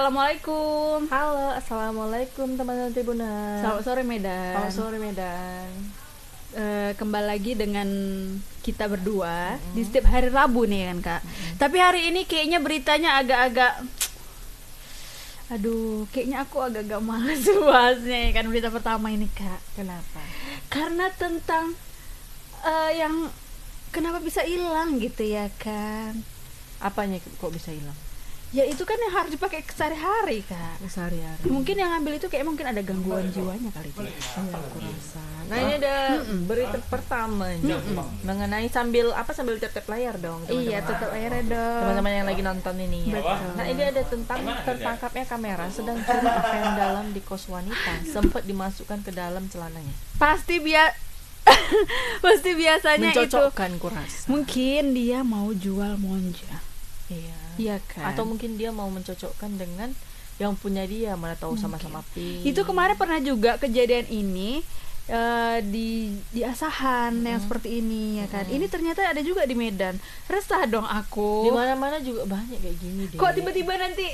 Assalamualaikum. Halo, assalamualaikum teman-teman Tribuners. Selamat sore Medan. Selamat sore Medan. Kembali lagi dengan kita berdua di setiap hari Rabu nih kan Kak. Tapi hari ini kayaknya beritanya agak-agak, kayaknya aku agak-agak malas bahasnya kan berita pertama ini Kak. Kenapa? Karena tentang yang kenapa bisa hilang gitu ya kan. Apanya kok bisa hilang? Ya itu kan yang harus dipakai sehari-hari Kak. Sehari-hari. Mungkin yang ngambil itu kayak mungkin ada gangguan jiwanya kali itu. Iya, aku rasa. Nah, ini ada berita pertama nih. Mengenai sambil tap-tap layar dong, teman-teman. Iya, tetap airnya dong. Teman-teman yang lagi nonton ini ya. Betul. Nah, ini ada tentang tertangkapnya kamera sedang curi pakaian dalam di kos wanita, sempat dimasukkan ke dalam celananya. Pasti biasanya Mencocokkan itu kurasa. mungkin dia mau jual monja. Iya kan. Atau mungkin dia mau mencocokkan dengan yang punya dia, mana tahu sama-sama pink. Itu kemarin pernah juga kejadian ini di Asahan yang seperti ini ya kan. Ini ternyata ada juga di Medan. Resah dong aku. Di mana-mana juga banyak kayak gini deh. Kok tiba-tiba nanti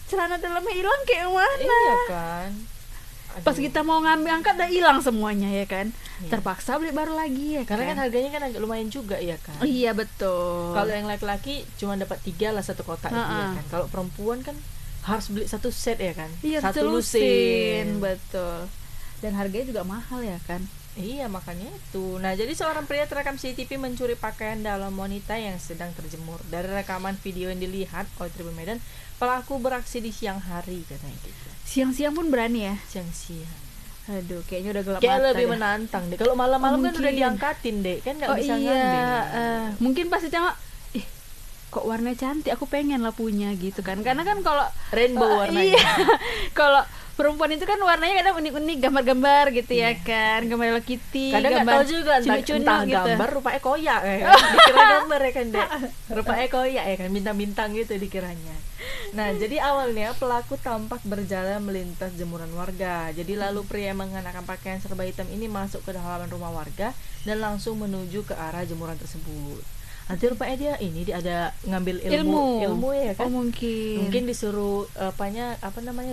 celana dalamnya hilang kayak mana? Iya kan. Pas kita mau ngambil angkat udah hilang semuanya ya kan. Terpaksa beli baru lagi ya kan. Karena kan harganya kan agak lumayan juga ya kan. Iya betul. Kalau yang laki-laki cuma dapat 3 lah satu kotak itu ya kan. Kalau perempuan kan harus beli satu set ya kan. Iya, satu lusin. Betul. Dan harganya juga mahal ya kan. Iya, makanya itu. Nah, jadi seorang pria terekam CCTV mencuri pakaian dalam wanita yang sedang terjemur. Dari rekaman video yang dilihat oleh Tribun Medan, pelaku beraksi di siang hari katanya gitu. Siang-siang pun berani ya. Siang-siang. Aduh, kayaknya udah gelap Kayak mata lebih deh. menantang deh. Kalau malam-malam kan Mungkin. udah diangkatin deh, kan nggak bisa iya. ngambil. Mungkin pasti tengok, kok warnanya cantik, aku pengen lah punya gitu kan. Karena kan kalau Rainbow warnanya. Iya. Kalau perempuan itu kan warnanya kadang unik-unik, gambar-gambar gitu ya kan. Gambar Hello Kitty, Kadang nggak gambar tahu juga cunuk-cunuk entah gitu. gambar rupanya koyak ya kan. Dikira gambar ya kan dek. Rupanya koyak ya kan, bintang-bintang gitu dikiranya. Nah, jadi awalnya pelaku tampak berjalan melintas jemuran warga. Jadi lalu pria yang mengenakan pakaian serba hitam ini masuk ke halaman rumah warga dan langsung menuju ke arah jemuran tersebut. Nanti rupanya dia ada ngambil ilmu ya kan. Oh, mungkin Disuruh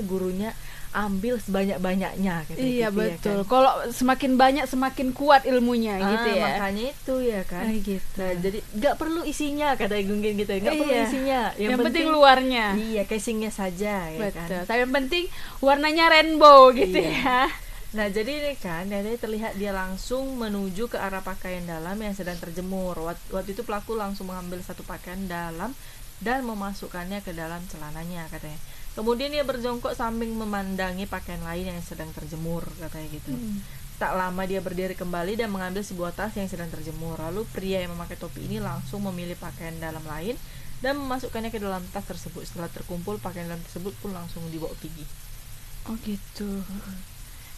gurunya ambil sebanyak-banyaknya katanya. Iya gitu, betul. ya kan? Kalau semakin banyak semakin kuat ilmunya gitu ya. Makanya itu ya kan. Gitu. Nah, jadi nggak perlu isinya katanya Gunggin gitu. Nggak perlu isinya. Yang penting luarnya. Iya, casingnya saja ya Betul. kan. Tapi yang penting warnanya rainbow gitu ya. Nah, jadi ini kan dari terlihat dia langsung menuju ke arah pakaian dalam yang sedang terjemur. Waktu itu pelaku langsung mengambil satu pakaian dalam dan memasukkannya ke dalam celananya katanya. Kemudian dia berjongkok sambil memandangi pakaian lain yang sedang terjemur katanya gitu. Tak lama dia berdiri kembali dan mengambil sebuah tas yang sedang terjemur. Lalu pria yang memakai topi ini langsung memilih pakaian dalam lain dan memasukkannya ke dalam tas tersebut. Setelah terkumpul, pakaian dalam tersebut pun langsung dibawa pergi. Oh gitu.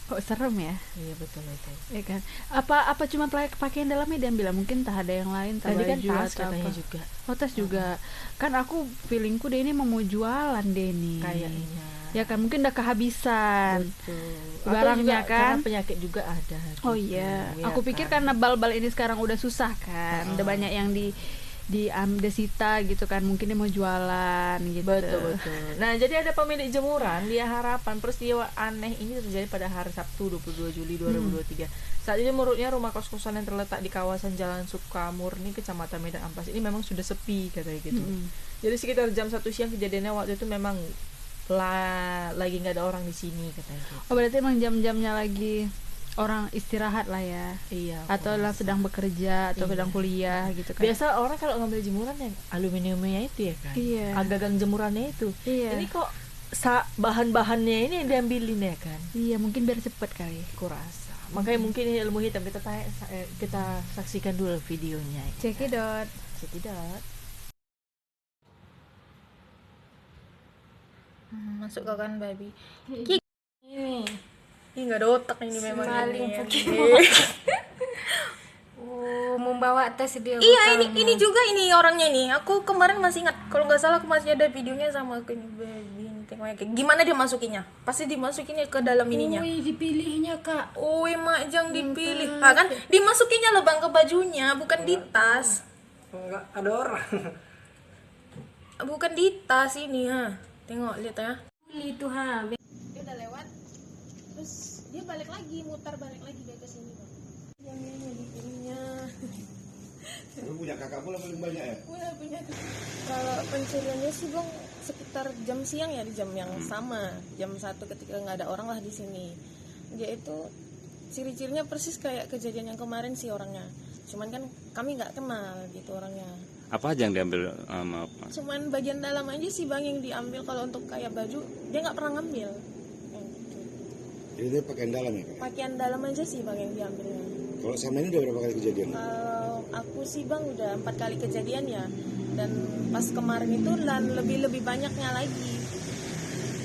Kok serem ya? Iya betul itu. Ya kan. Apa cuma pakaian dalamnya dia bilang, mungkin tak ada yang lain, tak Tadi kan baju tas atau katanya apa. juga. Oh, tas juga. Kan aku feelingku dia ini mau jualan deh nih. Kayaknya. Ya kan, mungkin udah kehabisan. Betul. Barangnya Atau juga kan. karena penyakit juga ada. Oh gitu. iya. Ya Aku pikir karena bal-bal ini sekarang udah susah kan. Udah banyak yang disita gitu kan, mungkin dia mau jualan gitu. Betul. Nah, jadi ada pemilik jemuran, dia harapan peristiwa aneh ini terjadi pada hari Sabtu 22 Juli 2023. Saat ini menurutnya rumah kos-kosan yang terletak di kawasan Jalan Sukamurni, Kecamatan Medan Amplas ini memang sudah sepi katanya gitu. Jadi sekitar jam 1 siang kejadiannya waktu itu memang lagi nggak ada orang di sini katanya gitu. Oh, berarti emang jam-jamnya lagi orang istirahat lah ya. Iya. Atau lah sedang bekerja atau sedang kuliah gitu kan. Biasa orang kalau ngambil jemuran yang aluminiumnya itu ya kan. Iya. Gagang jemurannya itu. Iya. Ini kok bahan-bahannya ini yang diambilin ya kan. Iya, mungkin biar cepet kali. Kurasa. Makanya mungkin ini ilmu hitam. Kita saksikan dulu videonya. Cekidot. Masuk ke kan baby. Ini. Ih, nggak ada otak ini memang Maling ini. Pokemon. Membawa tas dia. Iya, ini juga ini orangnya ini. Aku kemarin masih ingat, kalau nggak salah aku masih ada videonya sama aku ini baby. Tengoknya kayak gimana dia masukinnya. Pasti dimasukinnya ke dalam ininya. Dipilihnya kak. Mak Jang dipilih. Ah kan dimasukinnya lubang ke bajunya, bukan di tas. Enggak ada orang. Bukan di tas ini ha. Tengok lihat ya. Itu ha. Dia udah lewat. Terus dia balik lagi, mutar balik lagi dia ke sini, Bang. Jamnya dipilihnya. Lu punya kakak pula paling banyak ya? Punya. Kalau pencuriannya sih Bang sekitar jam siang ya, di jam yang sama, jam 1 ketika nggak ada orang lah di sini. Dia itu ciri-cirinya persis kayak kejadian yang kemarin sih orangnya. Cuman kan kami nggak kenal gitu orangnya. Apa aja yang diambil? Maaf. Cuman bagian dalam aja sih Bang yang diambil. Kalau untuk kayak baju dia nggak pernah ngambil. Yang gitu. Jadi dia pakaian dalam ya Kak? Pakaian dalam aja sih Bang yang diambilnya. Kalau sama ini udah berapa kali kejadian? Kalau aku sih Bang udah 4 kali kejadian ya. Dan pas kemarin itu lebih banyaknya lagi.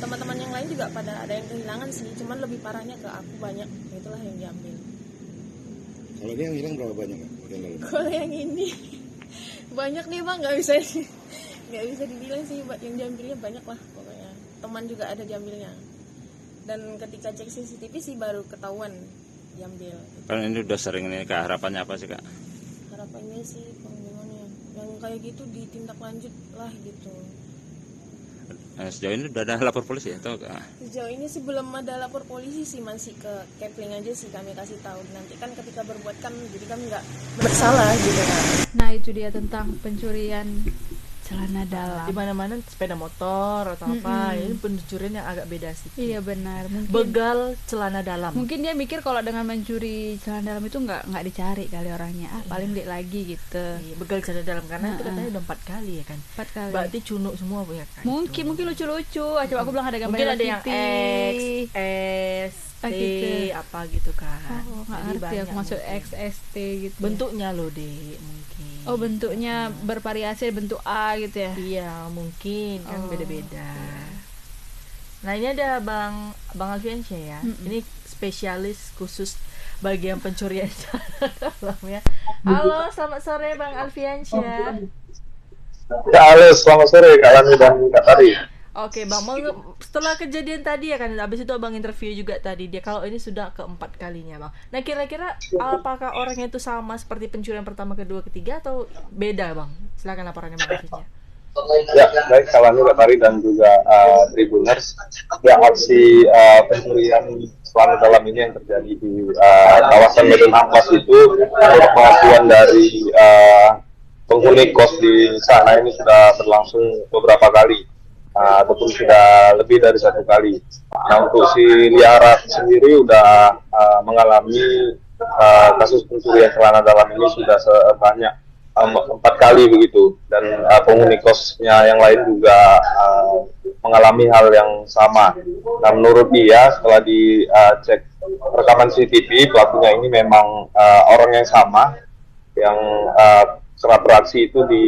Teman-teman yang lain juga pada ada yang kehilangan sih. Cuman lebih parahnya ke aku banyak. Itulah yang diambil. Kalau ini yang hilang berapa banyak Kak? Pakaian dalam? Kalau yang ini banyak nih Bang, nggak bisa dibilang sih yang diambilnya banyak lah pokoknya. Teman juga ada diambilnya. Dan ketika cek CCTV sih baru ketahuan diambil. Kan ini udah sering nih, Kak. Harapannya apa sih, Kak? Harapannya sih pengguna yang kayak gitu ditindak lanjut lah gitu. Sejauh ini udah ada lapor polisi atau Kak? Sejauh ini sih belum ada lapor polisi sih, masih ke Kepling aja sih kami kasih tahu. Nanti kan ketika berbuat kan jadi kami nggak bersalah gitu kan. Nah, itu dia tentang pencurian celana dalam. Di mana-mana sepeda motor atau apa, ini pencurian yang agak beda sih. Iya benar. Mungkin Begal celana dalam. mungkin dia mikir kalau dengan mencuri celana dalam itu nggak dicari kali orangnya. Paling beli lagi gitu. Iya, begal celana dalam karena itu katanya udah 4 kali ya kan. 4 kali. Berarti cunuk semua punya kan. Mungkin lucu-lucu. Coba aku bilang ada gambar Mungkin Hello ada yang Kitty. X, S, T, gitu. apa gitu kan. Oh, nggak Jadi ngerti banyak aku masuk mungkin. XST gitu. ya. Bentuknya loh deh mungkin. Oh, bentuknya bervariasi, bentuk A gitu ya. Iya mungkin kan Oh, beda-beda. Nah ini ada Bang Alfiansyah ya. Ini spesialis khusus bagian pencurian celana dalam ya. Halo, selamat sore Bang Alfiansyah. Ya, halo, selamat sore Kak Lani dan Kak Tari. Oke Bang, setelah kejadian tadi ya kan, habis itu Abang interview juga tadi dia kalau ini sudah keempat kalinya Bang. Nah kira-kira apakah orangnya itu sama seperti pencurian pertama, kedua, ketiga atau beda Bang? Silakan laporannya Bang Alfiansyah. Ya, baik Kak Lani, Kak Tari dan juga Tribuners. Ya, aksi pencurian celana dalam ini yang terjadi di kawasan Medan Amplas itu menurut pengakuan dari penghuni kos di sana ini sudah berlangsung beberapa kali. Ataupun sudah lebih dari 1 kali. Nah, untuk si Liara sendiri sudah mengalami kasus pencurian celana dalam ini sudah sebanyak 4 kali begitu, dan penghuni kosnya yang lain juga mengalami hal yang sama. Nah, menurut dia setelah dicek rekaman CCTV, pelakunya ini memang orang yang sama yang kerap beraksi itu di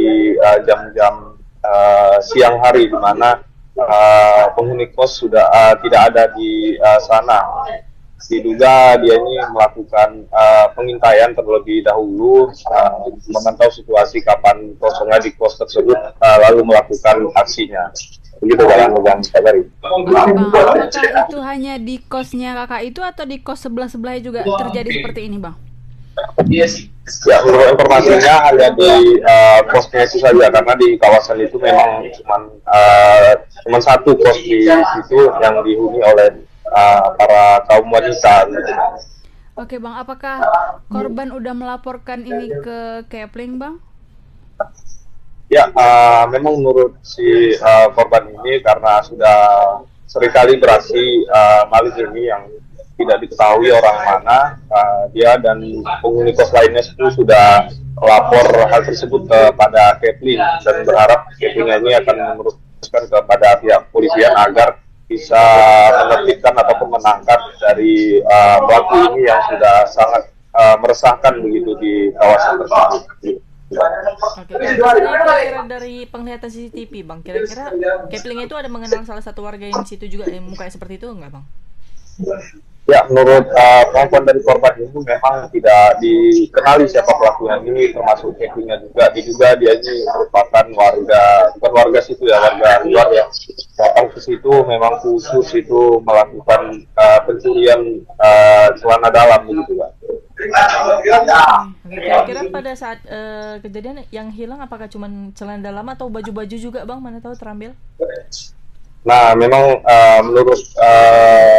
jam-jam siang hari, di mana penghuni kos sudah tidak ada di sana. Diduga dia ini melakukan pengintaian terlebih dahulu, memantau situasi kapan kosongnya di kos tersebut, lalu melakukan aksinya. Begitu Bang Kabari. Bang, apakah itu hanya di kosnya kakak itu atau di kos sebelah-sebelahnya juga terjadi seperti ini Bang? Ya, menurut informasinya hanya di kosnya itu saja, karena di kawasan itu memang cuma 1 kos di situ yang dihuni oleh para kaum wanita. Oke Bang, apakah korban udah melaporkan ini ke Kepling Bang? Ya, memang menurut si korban ini karena sudah seringkali beraksi maling ini yang tidak diketahui orang mana, dia dan penghuni kos lainnya itu sudah melapor hal tersebut kepada Kepling dan berharap Kepling ini akan meneruskan kepada pihak polisian agar bisa menertibkan ataupun menangkap dari pelaku ini yang sudah sangat meresahkan begitu di kawasan tersebut. Oke, kira-kira dari penglihatan CCTV Bang, kira-kira Kepling itu ada mengenal salah satu warga yang di situ juga yang mukanya seperti itu enggak Bang? Ya, menurut pengakuan dari korban ini memang tidak dikenali siapa pelakunya ini, termasuk Keplingnya juga. Diduga dia ini merupakan bukan warga situ ya, warga luar yang datang ke situ memang khusus itu melakukan pencurian celana dalam begitu Pak. Kira-kira pada saat kejadian yang hilang apakah cuma celana dalam atau baju-baju juga Bang? Mana tahu terambil? Nah, memang menurut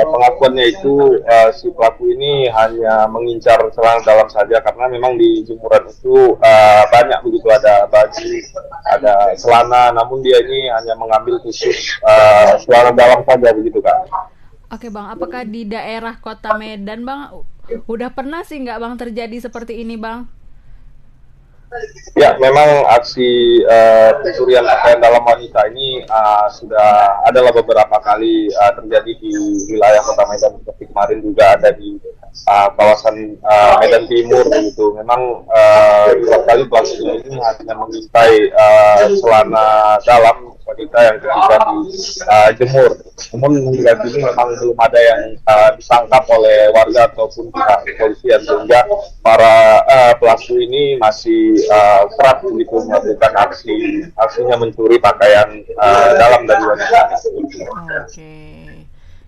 pengakuannya itu si pelaku ini hanya mengincar celana dalam saja karena memang di jemuran itu banyak begitu, ada baju, ada celana, namun dia ini hanya mengambil khusus celana dalam saja begitu Kak. Oke Bang, apakah di daerah Kota Medan Bang udah pernah sih nggak Bang terjadi seperti ini Bang? Ya, memang aksi pencurian pakaian dalam wanita ini sudah adalah beberapa kali terjadi di wilayah Kota Medan, seperti kemarin juga ada di kawasan Medan Timur gitu. Memang beberapa kali pelaku ini hanya mengintai celana dalam wanita yang sudah dijemur. Namun hingga kini memang belum ada yang ditangkap oleh warga ataupun pihak kepolisian, sehingga para pelaku ini masih kerap begitu melakukan aksinya mencuri pakaian dalam dari wanita. Oke.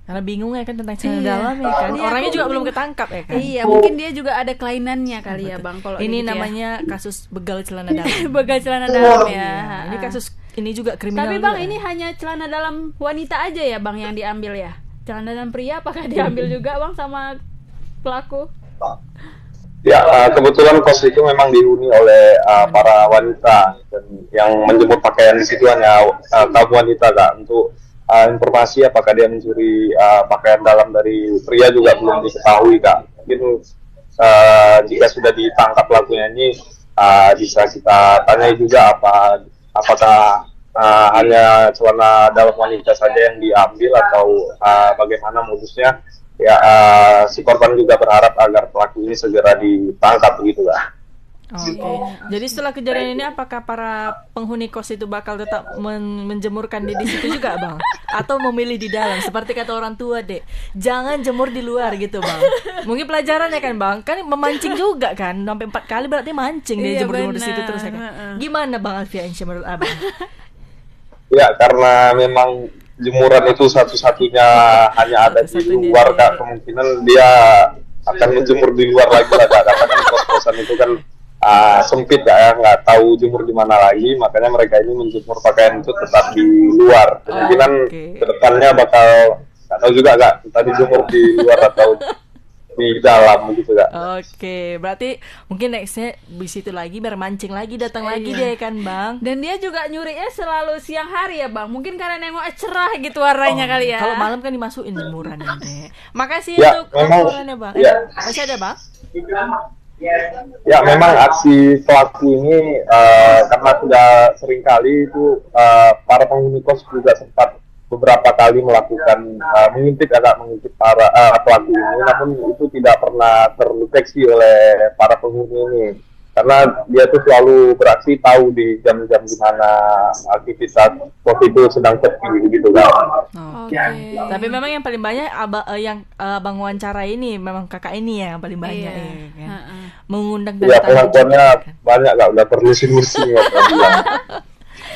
Karena bingung ya kan tentang celana dalam ya kan. Orangnya juga belum ketangkap ya kan. Iya, mungkin dia juga ada kelainannya kali ya Bang. Kalau ini gitu namanya kasus begal celana dalam. begal celana dalam ya. Ini kasus ini juga kriminal. Tapi Bang, juga. ini hanya celana dalam wanita aja ya Bang yang diambil ya? Celana dalam pria apakah diambil juga Bang sama pelaku? Ya, kebetulan kos itu memang dihuni oleh para wanita, dan yang menjemur pakaian di situ hanya kaum wanita Kak. Untuk informasi apakah dia mencuri pakaian dalam dari pria juga belum diketahui Kak. Mungkin jika sudah ditangkap pelakunya ini bisa kita tanyai juga apakah hanya celana dalam wanita saja yang diambil atau bagaimana modusnya. Ya, si korban juga berharap agar pelaku ini segera ditangkap begitu lah. Oke. Jadi setelah kejadian ini apakah para penghuni kos itu bakal tetap menjemurkan di situ juga Bang? Atau memilih di dalam seperti kata orang tua dek, jangan jemur di luar gitu Bang. Mungkin pelajarannya kan Bang, kan memancing juga kan, sampai 4 kali berarti mancing dia jemur di situ terus ya kan. Gimana Bang Alfiansyah menurut Abang? Ya, karena memang jemuran itu satu-satunya hanya ada di luar Kak, kemungkinan dia akan menjemur di luar lagi lah Kak, karena kan kos-kosan itu kan sempit Kak ya, nggak tahu jemur di mana lagi, makanya mereka ini menjemur pakaian itu tetap di luar. Kemungkinan kedepannya bakal nggak tahu juga Kak, entah dijemur di luar atau di dalam gitu Kak. Oke, berarti mungkin nextnya di situ lagi biar mancing lagi, datang lagi deh kan Bang. Dan dia juga nyurinya selalu siang hari ya Bang. Mungkin karena nengok cerah gitu warnanya kali ya. Kalau malam kan dimasukin jemuran deh. Makasih Ya, untuk memang, laporannya Bang. ya. Masih ada Bang? Ya, memang aksi pelaku ini karena sudah sering kali itu para penghuni kos juga sempat beberapa kali melakukan mengintip para pelaku ini, namun itu tidak pernah terdeteksi oleh para penghuni ini karena dia tuh selalu beraksi tahu di jam-jam di mana aktivitas kos itu sedang sepi gitu kan. Oke. Tapi memang yang paling banyak Abang wawancara ini memang kakak ini ya yang paling banyak ya kan. Mengundang Ya, pengakuannya kan? banyak Kak, udah berlusin-lusin ya kan.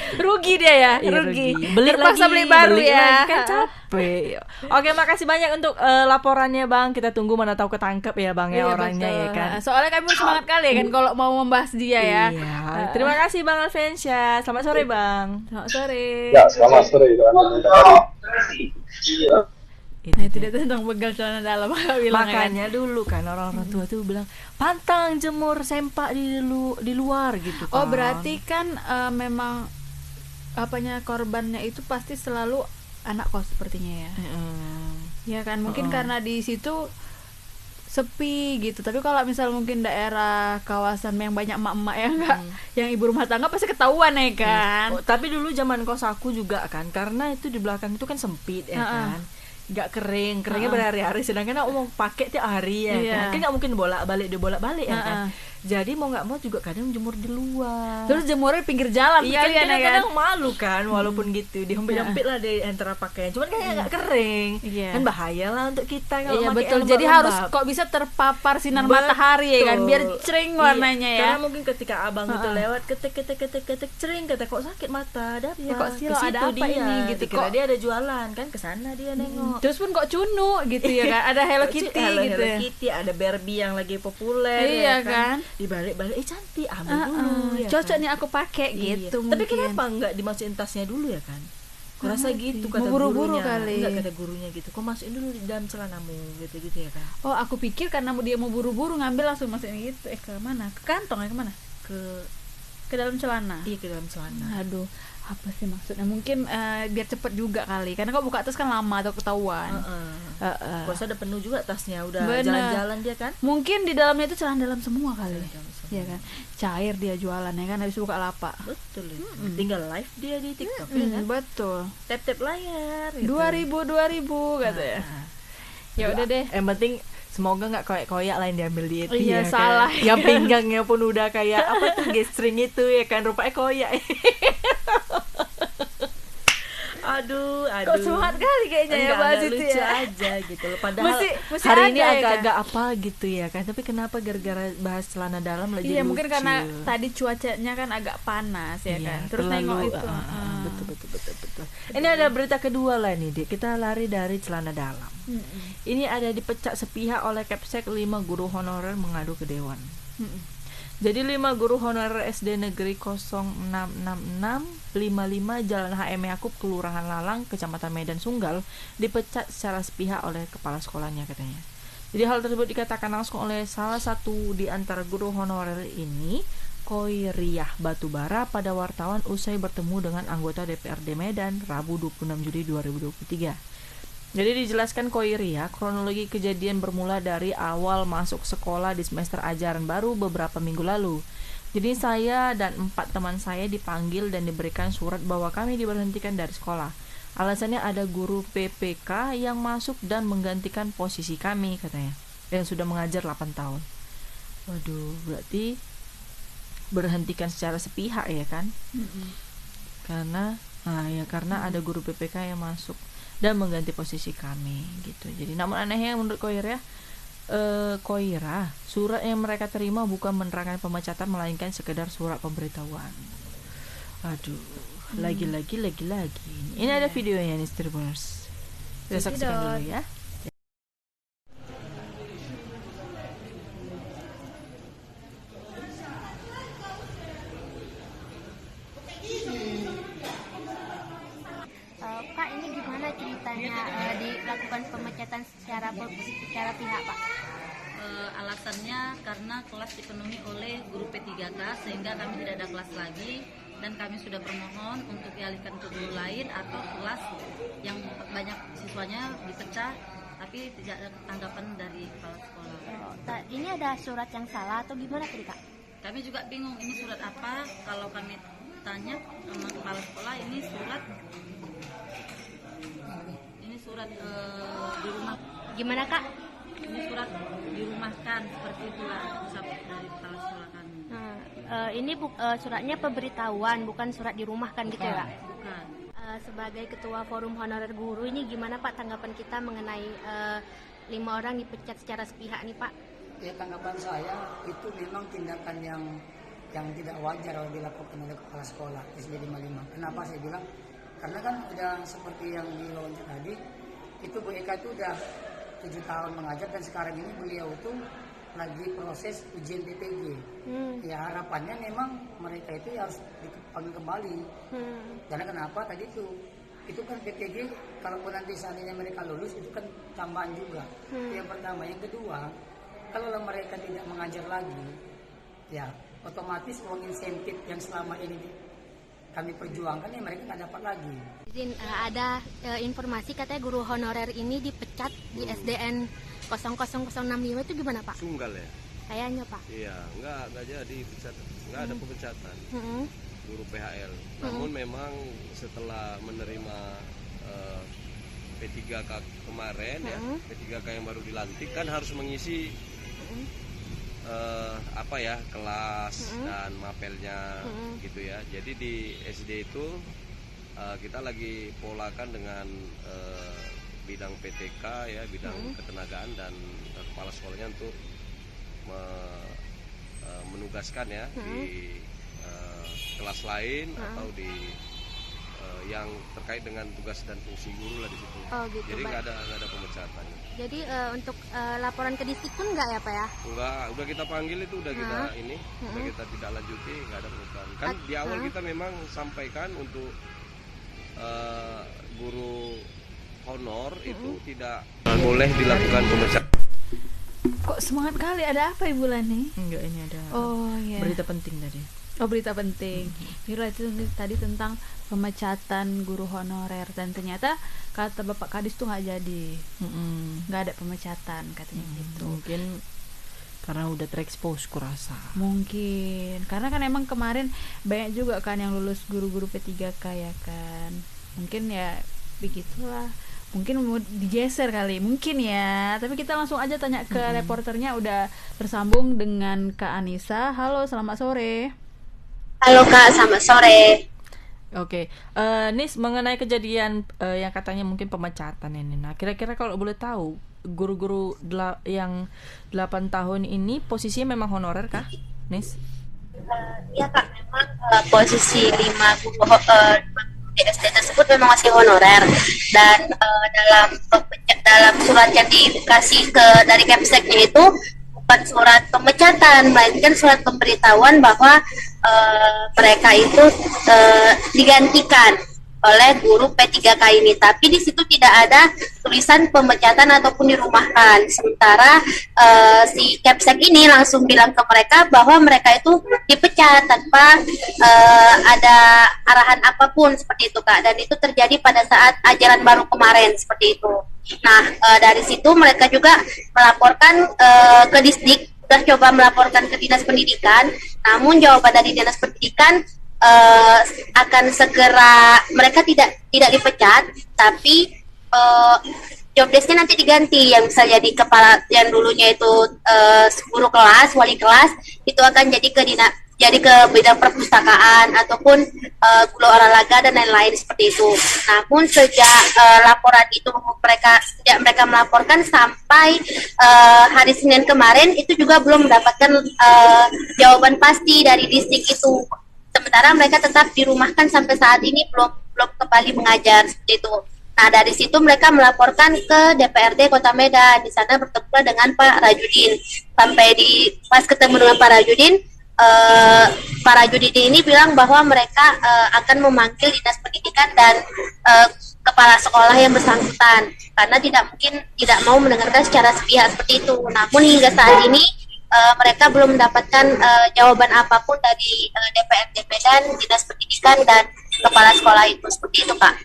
Rugi dia ya, Iya, rugi. Beli Terpaksa lagi, beli baru beli ya. lagi, kan capek. Oke, makasih banyak untuk laporannya Bang. Kita tunggu mana tahu ketangkep ya Bang ya Iya, orangnya betul. ya kan. Soalnya kami semangat kali kan kalau mau membahas dia ya. Iya. Terima kasih Bang Alfiansyah. Selamat sore Bang. Selamat sore. Ya, selamat sore kan. Nah, tidak tentang begal celana dalam bilang kan. Makanya dulu kan orang-orang tua tuh bilang pantang jemur sempak di luar gitu kan. Oh, berarti kan memang apanya korbannya itu pasti selalu anak kos sepertinya ya. Ya kan, mungkin karena di situ sepi gitu. Tapi kalau misal mungkin daerah kawasan yang banyak emak-emak ya enggak, yang ibu rumah tangga pasti ketahuan ya kan. Oh, tapi dulu zaman kos aku juga kan, karena itu di belakang itu kan sempit ya kan. Nggak keringnya berhari-hari, sedangkan aku mau pakai tiap hari ya kan nggak mungkin bolak-balik ya kan. Jadi mau nggak mau juga kadang jemur di luar. Terus jemurnya pinggir jalan. Iya, kadang malu kan, walaupun gitu dihempit-hempit lah di antara pakaian. Cuman kayak nggak kering, kan bahaya lah untuk kita kalau iya pakai betul. Jadi harus kok bisa terpapar sinar matahari ya kan, biar cering warnanya ya. Karena mungkin ketika abang itu lewat ketek cering, kata kok sakit mata, ada ya, kok silau, ada apa dia, ini gitu. Kira dia ada jualan kan, kesana dia nengok. Terus pun kok cunu gitu ya kan, ada Hello Kitty gitu. Hello Kitty, ada Barbie yang lagi populer. Iya kan. Dibalik-balik cantik, ambil dulu ya cocok kan? nih aku pakai gitu. Tapi mungkin. kenapa nggak dimasukin tasnya dulu ya kan? Kurasa gitu kata Mau buru-buru gurunya. kali. Enggak, kata gurunya gitu. Kau masukin dulu di dalam celanamu gitu ya kan. Oh, aku pikir karena dia mau buru-buru ngambil langsung masukin gitu. Ke mana? Ke kantong ya, kemana? Ke dalam celana. Iya, ke dalam celana. Aduh, apa sih maksudnya? Mungkin biar cepet juga kali. Karena kau buka tas kan lama atau ketahuan. Kurasa udah penuh juga tasnya, udah Bener. jalan-jalan dia kan. Mungkin di dalamnya itu celana dalam semua kali. Dalam semua. Iya kan? Cair dia jualan ya kan, habis buka lapak. Betul itu. Tinggal live dia di TikTok ya kan. Betul. Tap-tap layar gitu. 2000 kata ya. Ya udah deh. Yang penting semoga nggak koyak-koyak lain diambil di itu Iya, ya salah. kan? Yang pinggangnya pun udah kayak apa tuh G-string itu ya kan, rupanya koyak. Aduh. Kok semangat kali kayaknya ya bahas itu lucu ya. aja gitu loh. Padahal Mesti hari ada ini ya kan? agak-agak apa gitu ya kan. Tapi kenapa gara-gara bahas celana dalam lagi Iya, lucu. mungkin karena tadi cuacanya kan agak panas ya Iya, kan. Terus terlalu, nengok itu. betul. Ini ada berita kedua lah nih, Dik. Kita lari dari celana dalam. Ini ada dipecat sepihak oleh Kepsek 5 guru honorer mengadu ke Dewan. Jadi 5 guru honorer SD Negeri 066655 Jalan HM Yakub, Kelurahan Lalang, Kecamatan Medan Sunggal dipecat secara sepihak oleh kepala sekolahnya katanya. Jadi hal tersebut dikatakan langsung oleh salah satu di antara guru honorer ini, Koiriah Batubara, pada wartawan usai bertemu dengan anggota DPRD Medan Rabu 26 Juli 2023. Jadi dijelaskan Koiriah, kronologi kejadian bermula dari awal masuk sekolah di semester ajaran baru beberapa minggu lalu. Jadi saya dan 4 teman saya dipanggil dan diberikan surat bahwa kami diberhentikan dari sekolah. Alasannya ada guru PPK yang masuk dan menggantikan posisi kami katanya, yang sudah mengajar 8 tahun. Waduh, berarti berhentikan secara sepihak ya kan? Karena ada guru PPK yang masuk dan mengganti posisi kami gitu. Jadi namun anehnya menurut Koirah, surat yang mereka terima bukan menerangkan pemecatan melainkan sekedar surat pemberitahuan. Aduh, lagi-lagi. Ini ada videonya nih, Tribuners. Kita saksikan dulu ya. Pak, ini gimana ceritanya dilakukan pemecatan secara pihak, Pak? Alasannya karena kelas dipenuhi oleh guru P3K sehingga kami tidak ada kelas lagi, dan kami sudah bermohon untuk dialihkan ke guru lain atau kelas yang banyak siswanya dipecah tapi tidak ada tanggapan dari kepala sekolah. Ini ada surat yang salah atau gimana tadi, Kak? Kami juga bingung ini surat apa. Kalau kami tanya sama kepala sekolah, ini surat di rumah. Gimana, Kak? Ini surat dirumahkan, seperti itulah dari kepala sekolah kami. Ini suratnya pemberitahuan, bukan surat dirumahkan gitu ya, Kak? Bukan. Sebagai ketua forum honorer guru ini gimana, Pak, tanggapan kita mengenai 5 orang dipecat secara sepihak nih, Pak? Ya, tanggapan saya itu memang tindakan yang tidak wajar kalau dilakukan oleh kepala sekolah SD 55. Kenapa saya bilang? Karena kan udah seperti yang diwawancara tadi, itu Bu Eka itu udah 7 tahun mengajar dan sekarang ini beliau itu lagi proses ujian PPG. Ya harapannya memang mereka itu harus dipanggil kembali. Karena kenapa tadi itu kan PPG, kalaupun nanti seandainya mereka lulus itu kan tambahan juga. Itu yang pertama. Yang kedua, kalau mereka tidak mengajar lagi, ya otomatis uang insentif yang selama ini kami perjuangkan ya mereka nggak dapat lagi. Izin, ada informasi katanya guru honorer ini dipecat di SDN 00065 itu gimana, Pak? Sunggal ya? Kayaknya, Pak. Iya, nggak jadi nggak ada pemecatan guru PHL. Namun memang setelah menerima P3K kemarin ya, P3K yang baru dilantik kan harus mengisi kelas dan mapelnya gitu ya. Jadi di SD itu kita lagi polakan dengan bidang PTK ya, bidang ketenagaan dan kepala sekolahnya untuk menugaskan ya di kelas lain atau di yang terkait dengan tugas dan fungsi guru lah di situ. Oh, gitu, jadi Pak. nggak ada pemecatan. Jadi untuk laporan ke distrik pun nggak ya, Pak ya? Enggak, udah kita panggil itu udah kita udah kita tidak lanjuti, nggak ada pemecatan. Kan di awal kita memang sampaikan untuk guru honor itu tidak boleh dilakukan pemecatan. Kok semangat kali, ada apa Ibu Lani? Enggak, ini ada iya. berita penting tadi. Berita penting. Mira itu tadi tentang pemecatan guru honorer, dan ternyata kata Bapak Kadis tuh nggak jadi, nggak ada pemecatan katanya gitu. Mungkin karena udah terekspos kurasa. Mungkin karena kan emang kemarin banyak juga kan yang lulus guru-guru P3K ya kan. Mungkin ya begitulah. Mungkin mau digeser kali, mungkin ya. Tapi kita langsung aja tanya ke reporternya, udah tersambung dengan Kak Anissa. Halo, selamat sore. Halo Kak, selamat sore. Oke, Nis, mengenai kejadian yang katanya mungkin pemecatan ini. Nah, kira-kira kalau boleh tahu, guru-guru yang 8 tahun ini posisinya memang honorer kah, Nis? Iya Kak, memang posisi 5 guru di SD tersebut memang masih honorer, dan dalam surat yang dikasih dari Kepseknya itu bukan surat pemecatan, melainkan surat pemberitahuan bahwa mereka itu digantikan oleh guru P3K ini, tapi di situ tidak ada tulisan pemecatan ataupun dirumahkan. Sementara si Kepsek ini langsung bilang ke mereka bahwa mereka itu dipecat tanpa ada arahan apapun seperti itu Kak, dan itu terjadi pada saat ajaran baru kemarin seperti itu. Nah, dari situ mereka juga melaporkan ke Disdik, sudah coba melaporkan ke Dinas Pendidikan, namun jawaban dari Dinas Pendidikan akan segera, mereka tidak dipecat, tapi job desk-nya nanti diganti. Yang bisa jadi kepala, yang dulunya itu guru kelas, wali kelas, itu akan jadi ke bidang perpustakaan ataupun guru olahraga dan lain-lain seperti itu. Namun sejak laporan itu mereka melaporkan sampai hari Senin kemarin, itu juga belum mendapatkan jawaban pasti dari distrik itu. Sementara mereka tetap dirumahkan sampai saat ini, belum kembali mengajar seperti itu. Nah, dari situ mereka melaporkan ke DPRD Kota Medan. Di sana bertemu dengan Pak Rajudin. Sampai pas ketemu dengan Pak Rajudin, Pak Rajudin ini bilang bahwa mereka akan memanggil Dinas Pendidikan dan kepala sekolah yang bersangkutan, karena tidak mau mendengarkan secara sepihak seperti itu. Namun hingga saat ini mereka belum mendapatkan jawaban apapun dari DPRD Medan, Dinas Pendidikan, dan kepala sekolah itu. Seperti itu Kak.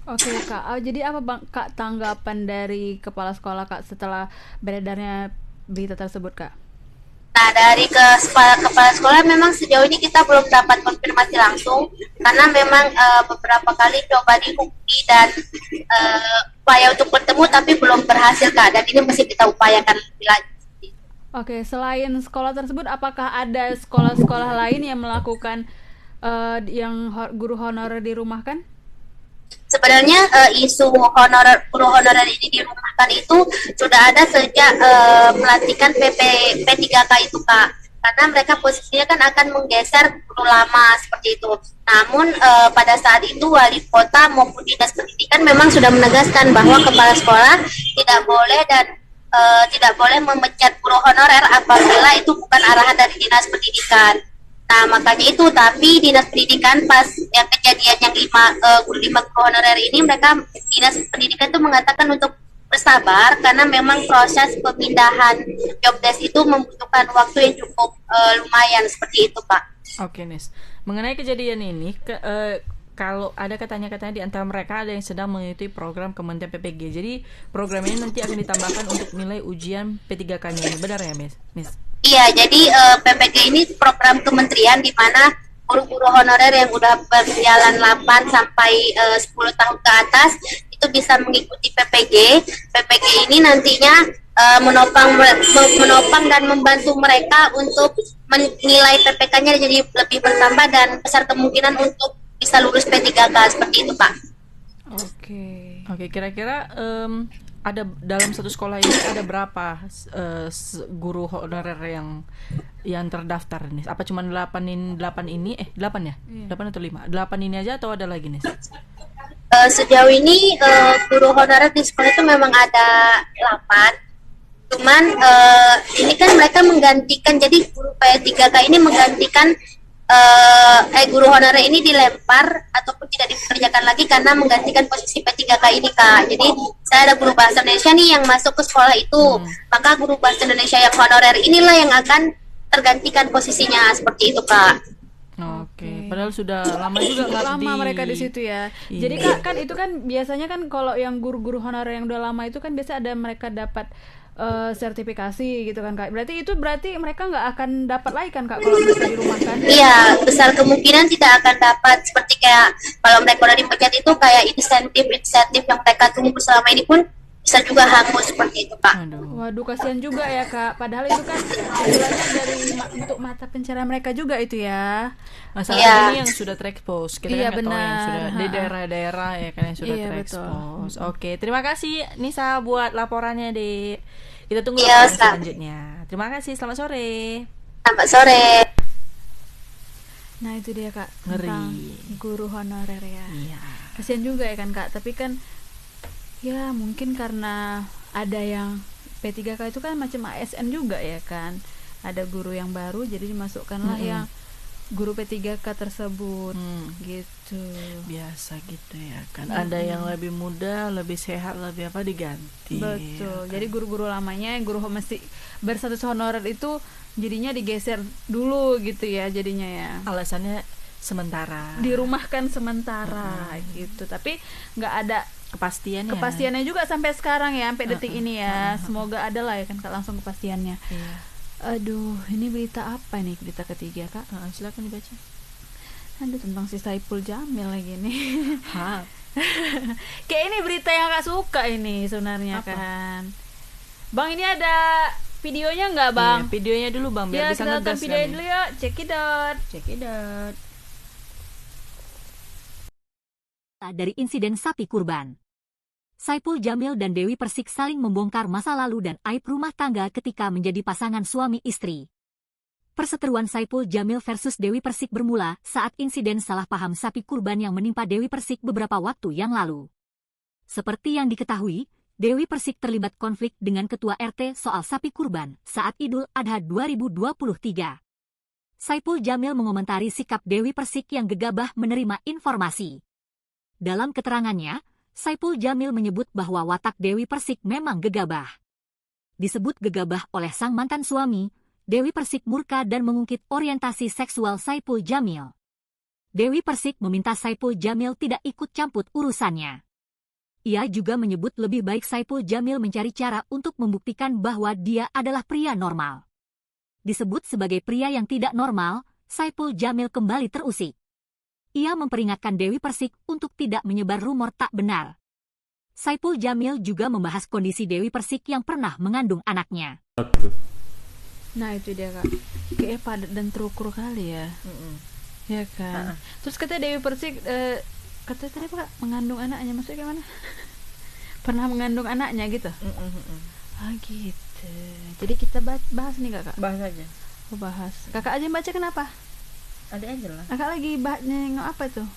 Oke Kak, jadi apa Kak tanggapan dari kepala sekolah Kak setelah beredarnya berita tersebut Kak? Nah, dari kepala sekolah memang sejauh ini kita belum dapat konfirmasi langsung, karena memang beberapa kali coba dihubungi dan upaya untuk bertemu tapi belum berhasil Kak, dan ini masih kita upayakan lebih lanjut. Oke, selain sekolah tersebut, apakah ada sekolah-sekolah lain yang melakukan guru honorer dirumahkan? Sebenarnya isu guru honorer ini dirumahkan itu sudah ada sejak pelantikan P3K itu Kak. Karena mereka posisinya kan akan menggeser guru lama seperti itu. Namun pada saat itu wali kota maupun Dinas Pendidikan memang sudah menegaskan bahwa kepala sekolah tidak boleh dan tidak boleh memecat guru honorer apabila itu bukan arahan dari Dinas Pendidikan. Nah, makanya itu, tapi Dinas Pendidikan pas yang kejadian yang 5 guru honorer ini, Dinas Pendidikan itu mengatakan untuk bersabar, karena memang proses pemindahan job desk itu membutuhkan waktu yang cukup lumayan seperti itu Pak. Oke Nis, mengenai kejadian ini kalau ada katanya di antara mereka ada yang sedang mengikuti program Kementerian PPG. Jadi program ini nanti akan ditambahkan untuk nilai ujian P3K-nya ini. Benar ya, Miss? Iya, jadi PPG ini program kementerian di mana guru-guru honorer yang udah berjalan 8 sampai 10 tahun ke atas itu bisa mengikuti PPG. PPG ini nantinya menopang dan membantu mereka untuk menilai PPK-nya jadi lebih bertambah dan besar kemungkinan untuk bisa lulus P3K seperti itu Pak. Oke, kira-kira ada dalam satu sekolah ini ada berapa guru honorer yang terdaftar nih? Apa cuma 8 ini? 8 ya? 8 atau 5? 8 ini aja atau ada lagi nih? Sejauh ini guru honorer di sekolah itu memang ada 8. Cuman ini kan mereka menggantikan, jadi guru P3K ini menggantikan guru honorer ini dilempar ataupun tidak dipekerjakan lagi karena menggantikan posisi P3K ini Kak. Jadi saya ada guru bahasa Indonesia nih yang masuk ke sekolah itu, maka guru bahasa Indonesia yang honorer inilah yang akan tergantikan posisinya seperti itu Kak. Oke, padahal sudah lama juga lama mereka di situ ya. Iya. Jadi Kak, kan itu kan biasanya kan kalau yang guru-guru honorer yang udah lama itu kan biasa ada mereka dapat sertifikasi gitu kan Kak. Berarti mereka nggak akan dapat lagi kan Kak kalau mereka dirumahkan? Iya, besar kemungkinan tidak akan dapat. Seperti kayak kalau mereka udah dipecat itu kayak insentif yang mereka tunggu selama ini pun bisa juga hangus seperti itu Kak. Waduh, kasihan juga ya Kak. Padahal itu kan istilahnya untuk mata pencarian mereka juga itu ya. Masalah ini yang sudah terekspos. Kita Iya, kan nggak tahu yang benar. sudah di daerah-daerah ya kan yang sudah Iya, terekspos. Oke, terima kasih Nisa buat laporannya Dek. Kita tunggu Iya, laporan selanjutnya. Terima kasih, selamat sore. Selamat sore. Nah itu dia Kak, Ngeri. tentang guru honorer ya. Iya. Kasihan juga ya kan Kak. Tapi kan ya mungkin karena ada yang P3K itu kan macam ASN juga ya kan. Ada guru yang baru jadi dimasukkanlah yang guru P3K tersebut gitu. Biasa gitu ya kan. Ada yang lebih muda, lebih sehat, lebih apa diganti. Betul. Jadi guru-guru lamanya yang guru mesti berstatus honorer itu jadinya digeser dulu gitu ya jadinya ya. Alasannya sementara. Dirumahkan sementara gitu. Tapi nggak ada kepastiannya juga sampai sekarang ya, sampai detik ini ya. Semoga ada lah ya kan Kak langsung kepastiannya. Iya. Aduh, ini berita apa nih, berita ketiga Kak? Silakan dibaca. Aduh, tentang si Saipul Jamil lagi nih. Hah. Kayak ini berita yang Kak suka ini sebenarnya kan. Bang, ini ada videonya nggak Bang? Iya, videonya dulu Bang biar bisa kita tonton ngegas videonya kami. dulu yuk, check it out. Check it out. Dari insiden sapi kurban. Saipul Jamil dan Dewi Persik saling membongkar masa lalu dan aib rumah tangga ketika menjadi pasangan suami istri. Perseteruan Saipul Jamil versus Dewi Persik bermula saat insiden salah paham sapi kurban yang menimpa Dewi Persik beberapa waktu yang lalu. Seperti yang diketahui, Dewi Persik terlibat konflik dengan ketua RT soal sapi kurban saat Idul Adha 2023. Saipul Jamil mengomentari sikap Dewi Persik yang gegabah menerima informasi. Dalam keterangannya, Saipul Jamil menyebut bahwa watak Dewi Persik memang gegabah. Disebut gegabah oleh sang mantan suami, Dewi Persik murka dan mengungkit orientasi seksual Saipul Jamil. Dewi Persik meminta Saipul Jamil tidak ikut campur urusannya. Ia juga menyebut lebih baik Saipul Jamil mencari cara untuk membuktikan bahwa dia adalah pria normal. Disebut sebagai pria yang tidak normal, Saipul Jamil kembali terusik. Ia memperingatkan Dewi Persik untuk tidak menyebar rumor tak benar. Saipul Jamil juga membahas kondisi Dewi Persik yang pernah mengandung anaknya. Nah itu dia Kak, kayak padat dan terukur kali ya. Ya kan. Terus katanya Dewi Persik katanya tadi Kak mengandung anaknya, maksudnya gimana? Pernah mengandung anaknya gitu? Ah gitu. Jadi kita bahas nih Kak. Bahas aja. Oh bahas. Kakak aja yang baca kenapa? Ada aja lah. Kakak lagi nengok apa tuh?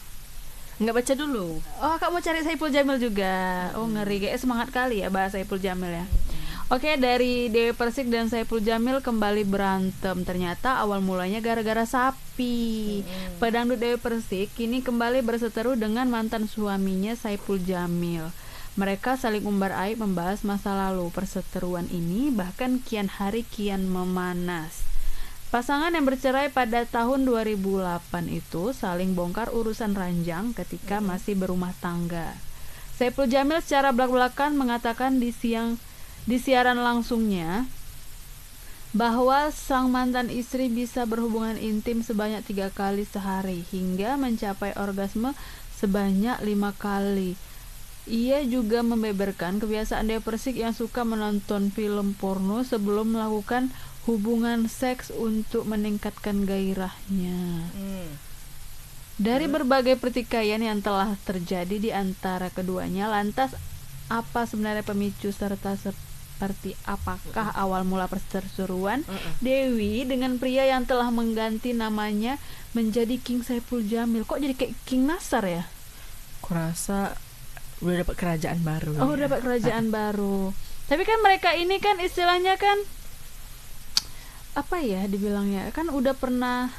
Nggak baca dulu. Oh, Kak mau cari Saipul Jamil juga. Oh, ngeri. Kayak semangat kali ya bahas Saipul Jamil ya. Oke, dari Dewi Persik dan Saipul Jamil kembali berantem. Ternyata awal mulanya gara-gara sapi. Pedangdut Dewi Persik kini kembali berseteru dengan mantan suaminya Saipul Jamil. Mereka saling umbar aib membahas masa lalu. Perseteruan ini bahkan kian hari kian memanas. Pasangan yang bercerai pada tahun 2008 itu saling bongkar urusan ranjang ketika masih berumah tangga. Saipul Jamil secara belak-belakan mengatakan di siaran langsungnya bahwa sang mantan istri bisa berhubungan intim sebanyak 3 kali sehari hingga mencapai orgasme sebanyak 5 kali. Ia juga membeberkan kebiasaan Dewi Persik yang suka menonton film porno sebelum melakukan hubungan seks untuk meningkatkan gairahnya. Dari berbagai pertikaian yang telah terjadi di antara keduanya, lantas apa sebenarnya pemicu serta seperti apakah awal mula perseteruan Dewi dengan pria yang telah mengganti namanya menjadi King Saipul Jamil? Kok jadi kayak King Nasar ya? Kurasa udah dapat kerajaan baru. Oh, dapat kerajaan baru. Tapi kan mereka ini kan istilahnya kan apa ya dibilangnya, kan udah pernah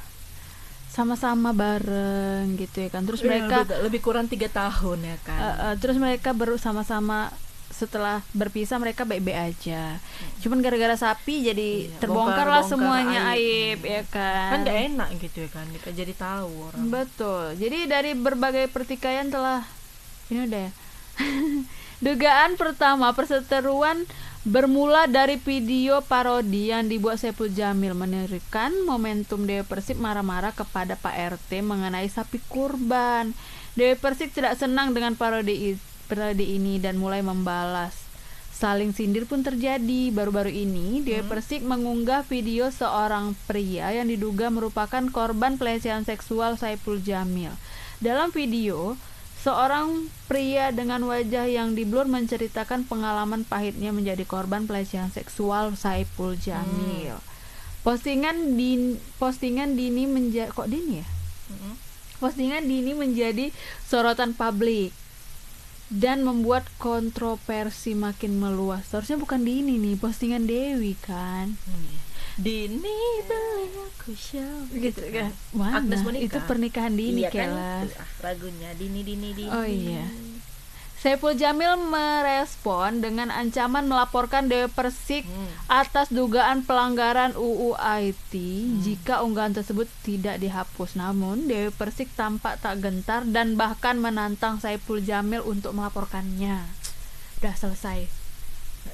sama-sama bareng gitu ya kan. Terus mereka lebih kurang 3 tahun ya kan. Terus mereka baru sama-sama setelah berpisah mereka baik-baik aja. Cuman gara-gara sapi jadi terbongkar lah semuanya aib ya kan. Kan gak enak gitu ya kan, jadi tahu orang. Betul. Jadi dari berbagai pertikaian telah ini udah ya. Dugaan pertama perseteruan bermula dari video parodi yang dibuat Saipul Jamil menerikan momentum Dewi Persik marah-marah kepada Pak RT mengenai sapi kurban. Dewi Persik tidak senang dengan parodi ini dan mulai membalas. Saling sindir pun terjadi. Baru-baru ini Dewi Persik mengunggah video seorang pria yang diduga merupakan korban pelecehan seksual Saipul Jamil. Dalam video, seorang pria dengan wajah yang diblur menceritakan pengalaman pahitnya menjadi korban pelecehan seksual Saipul Jamil. Postingan Dini menjadi sorotan publik dan membuat kontroversi makin meluas. Seharusnya bukan Dini nih, postingan Dewi kan. Dini beli aku show gitu kan. Mana? Itu pernikahan Dini iya Kelas. Kan? Lagunya Dini. Oh iya. Saipul Jamil merespon dengan ancaman melaporkan Dewi Persik atas dugaan pelanggaran UU IT jika unggahan tersebut tidak dihapus. Namun Dewi Persik tampak tak gentar dan bahkan menantang Saipul Jamil untuk melaporkannya. Udah selesai.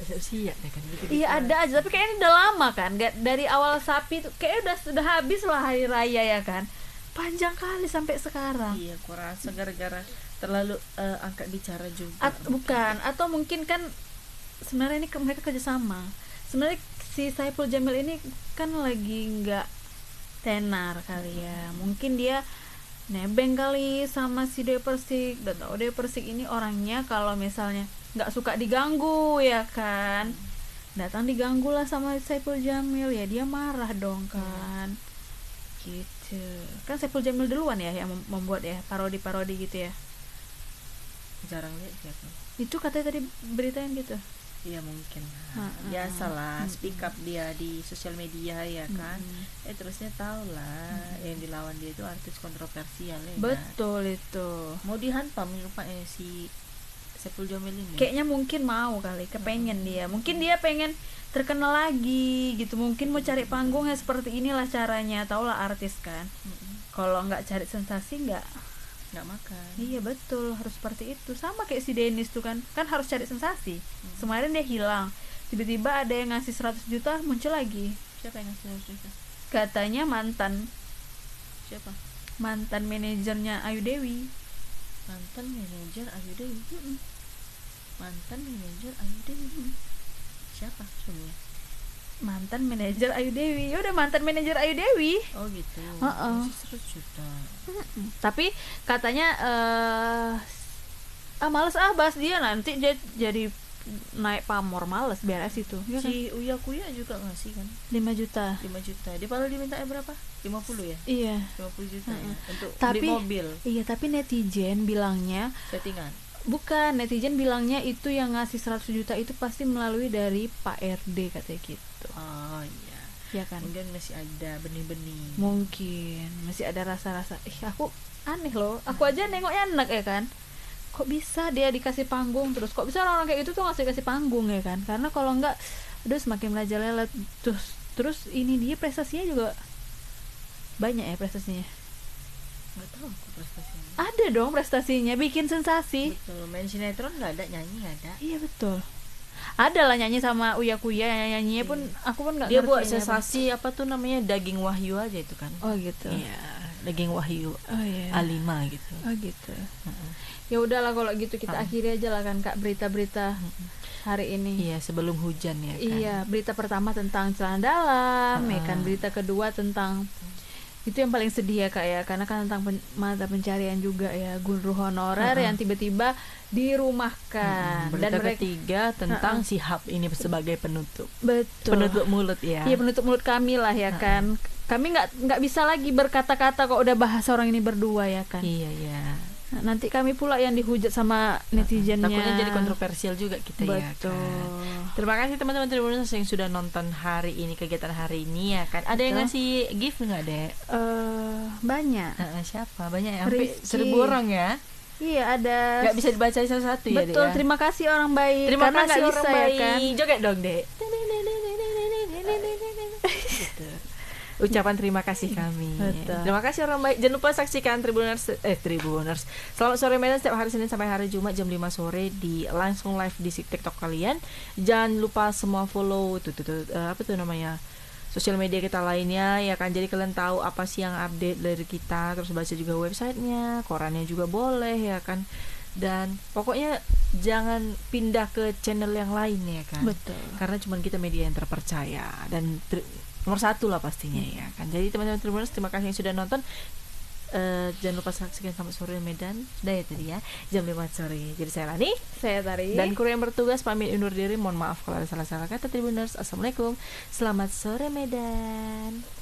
Siap ya kan. Iya ada aja, tapi kayaknya udah lama kan. Dari awal sapi tuh kayaknya udah habis lah hari raya ya kan. Panjang kali sampai sekarang. Iya, kurasa gara-gara terlalu angkat bicara juga. Bukan, atau mungkin kan sebenarnya ini mereka kerjasama. Sebenarnya si Saipul Jamil ini kan lagi nggak tenar kali ya. Mungkin dia nebeng kali sama si Dewi Persik. Udah tahu Dewi Persik ini orangnya kalau misalnya nggak suka diganggu ya kan, datang diganggu lah sama Saipul Jamil ya dia marah dong kan. Gitu kan. Saipul Jamil duluan ya yang membuat ya parodi-parodi gitu ya. Jarang lihat siapa itu, katanya tadi beritain gitu. Iya mungkin biasalah speak up dia di sosial media ya kan. Terusnya tahu lah yang dilawan dia itu artis kontroversial ya. Betul kan? Itu mau dihantam rupanya si Saipul Jamil ini. Kayaknya mungkin mau kali, kepengen dia. Mungkin dia pengen terkenal lagi gitu. Mungkin mau cari panggung ya seperti inilah caranya. Taulah artis kan. Kalau nggak cari sensasi nggak makan. Iya betul, harus seperti itu. Sama kayak si Dennis tuh kan harus cari sensasi. Kemarin dia hilang. Tiba-tiba ada yang ngasih 100 juta muncul lagi. Siapa yang ngasih 100 juta? Katanya mantan. Siapa? Mantan manajernya Ayu Dewi. Mantan manajer Ayu Dewi. Mantan manajer Ayu Dewi. Siapa suaminya? Mantan manajer Ayu Dewi. Ya udah, mantan manajer Ayu Dewi. Oh gitu. 100 juta. Tapi katanya males bahas dia, nanti dia jadi naik pamor, males beres itu. Si Uya Kuya juga ngasih kan 5 juta. Dia padahal diminta berapa? 50 ya? Iya. 50 juta ya untuk beli mobil. Iya, tapi netizen bilangnya settingan. Bukan, netizen bilangnya itu yang ngasih 100 juta itu pasti melalui dari Pak RD katanya gitu. Oh iya. Ya kan? Mungkin masih ada benih-benih. Mungkin masih ada rasa-rasa. Aku aneh loh. Aku aja nengoknya enak ya kan. Kok bisa dia dikasih panggung terus? Kok bisa orang-orang kayak gitu tuh kasih panggung ya kan? Karena kalau enggak, aduh semakin merajalela. Terus ini dia prestasinya juga banyak ya prestasinya. Nggak tahu aku prestasinya. Ada dong prestasinya, bikin sensasi. Betul, main sinetron nggak ada, nyanyi nggak ada. Iya betul. Ada lah nyanyi sama Uya Kuya, nyanyinya pun aku pun nggak. Dia buat sensasi apa tuh namanya, Daging Wahyu aja itu kan. Oh gitu. Iya, Daging Wahyu. Oh iya. A5 gitu. Oh gitu. Ya udahlah kalau gitu kita akhiri aja lah kan Kak berita-berita hari ini. Iya, sebelum hujan ya kan. Iya, berita pertama tentang celana dalam, ya kan. Berita kedua tentang itu yang paling sedih ya Kak ya, karena kan tentang mata pencarian juga ya, guru honorer yang tiba-tiba dirumahkan. Berita Dan ketiga tentang si Hab ini sebagai penutup. Betul. Penutup mulut ya. Iya, penutup mulut kami lah ya kan. Kami nggak bisa lagi berkata-kata kok udah bahas orang ini berdua ya kan. Iya ya. Nanti kami pula yang dihujat sama netizennya. Takutnya jadi kontroversial juga kita. Betul. Ya kan. Terima kasih teman-teman Tribuners yang sudah nonton hari ini, kegiatan hari ini ya kan. Ada yang ngasih gift nggak, Dek? Banyak. Siapa? Banyak ya? Sampai 1.000 orang ya? Iya, ada. Nggak bisa dibaca satu-satu ya, Dek? Betul, terima kasih orang baik. Terima karena kasih nggak orang bisa, baik. ya kan? Joget dong, Dek. Ucapan terima kasih kami. Betul. Terima kasih orang baik. Jangan lupa saksikan Tribuners. Selamat sore Medan setiap hari Senin sampai hari Jumat jam 5 sore di langsung live di TikTok kalian. Jangan lupa semua follow sosial media kita lainnya ya kan. Jadi kalian tahu apa sih yang update dari kita, terus baca juga websitenya, korannya juga boleh ya kan. Dan pokoknya jangan pindah ke channel yang lain ya kan. Betul. Karena cuma kita media yang terpercaya dan nomor 1 lah pastinya ya kan. Jadi teman-teman Tribuners, terima kasih yang sudah nonton. Jangan lupa saksikan Selamat Sore Medan. Sudah ya tadi ya, jam 5 sore. Jadi saya Lani, saya Tari, dan kru yang bertugas pamit undur diri. Mohon maaf kalau ada salah-salah kata Tribuners. Assalamualaikum. Selamat sore Medan.